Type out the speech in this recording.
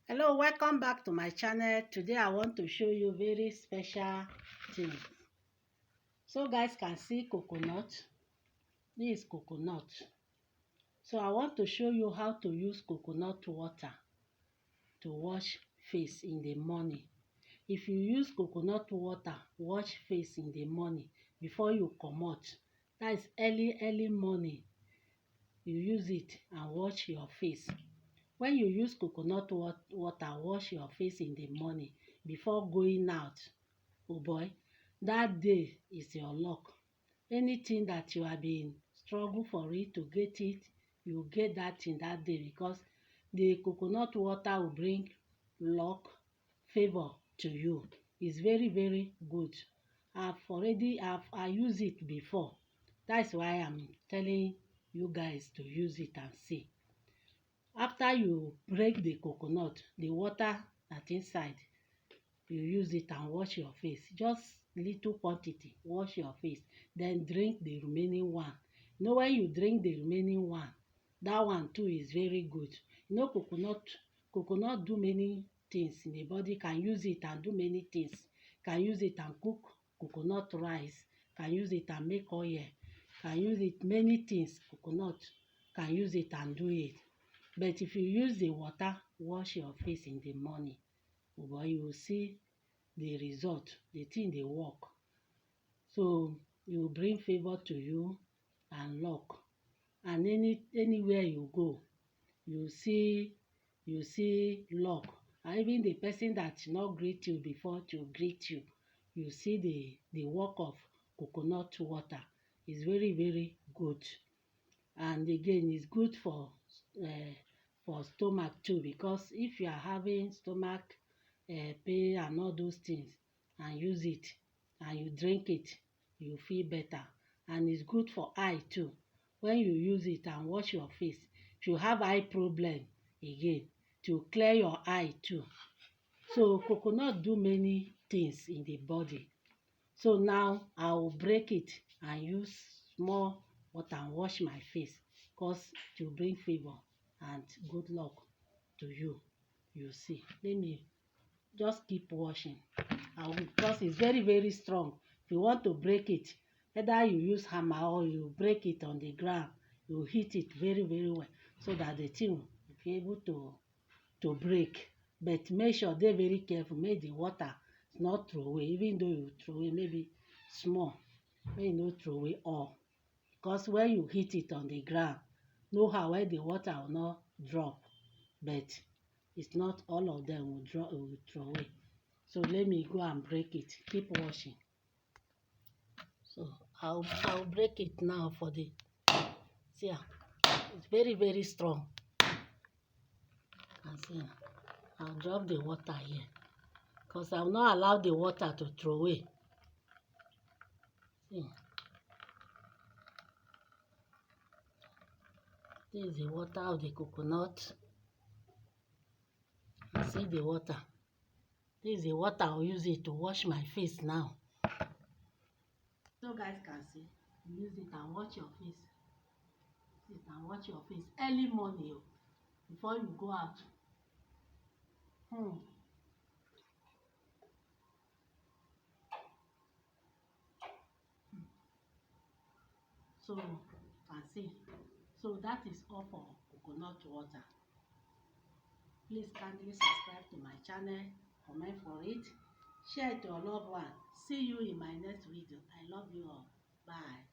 Hello, welcome back to my channel. Today I want to show you very special thing. So guys can see coconut. This is coconut. So I want to show you how to use coconut water to wash face in the morning. If you use coconut water wash face in the morning before you comot, that is early morning, you use it and wash your face. When you use coconut water wash your face in the morning before going out, oh boy, that day is your luck. Anything that you have been struggle for it to get it, you get that thing that day, because the coconut water will bring luck, favor to you. It's very good. I used it before. That's why I'm telling you guys to use it and see. After you break the coconut, the water that inside, you use it and wash your face. Just little quantity, wash your face. Then drink the remaining one. You know, when you drink the remaining one, that one too is very good. You know, coconut do many things in the body. Can use it and do many things. Can use it and cook coconut rice. Can use it and make oil. Can use it many things. Coconut can use it and do it. But if you use the water wash your face in the morning, oh boy, you will see the result. The thing dey work. So you will bring favor to you and luck. And anywhere you go, you see luck. And even the person that not greet you before to greet you, you see the work of coconut water. Is very good. And again, it's good for stomach too, because if you are having stomach pain and all those things, and use it and you drink it, you feel better. And it's good for eye too. When you use it and wash your face, if you have eye problem again, to clear your eye too. So coconut do many things in the body. So now I will break it and use small water and wash my face, because to bring favor and good luck to you. You see, let me just keep washing. Because it's very strong. If you want to break it, either you use hammer or you break it on the ground, you hit it very well, so that the thing will be able to break. But make sure dey very careful, make the water not throw away. Even though you throw away maybe small, make you no throw away all. Because when you hit it on the ground, know how where the water will not drop, but it's not all of them will throw away. So let me go and break it. Keep washing. So I'll break it now for the see. It's very strong. And see, I'll drop the water here, because I will not allow the water to throw away. See, this is the water of the coconut. See the water. This is the water I'll use it to wash my face now. So guys can see, use it and wash your face. Use it and wash your face early morning before you go out. So can see. So that is all for coconut water. Please kindly subscribe to my channel, comment for it, share it to your loved one. See you in my next video. I love you all. Bye.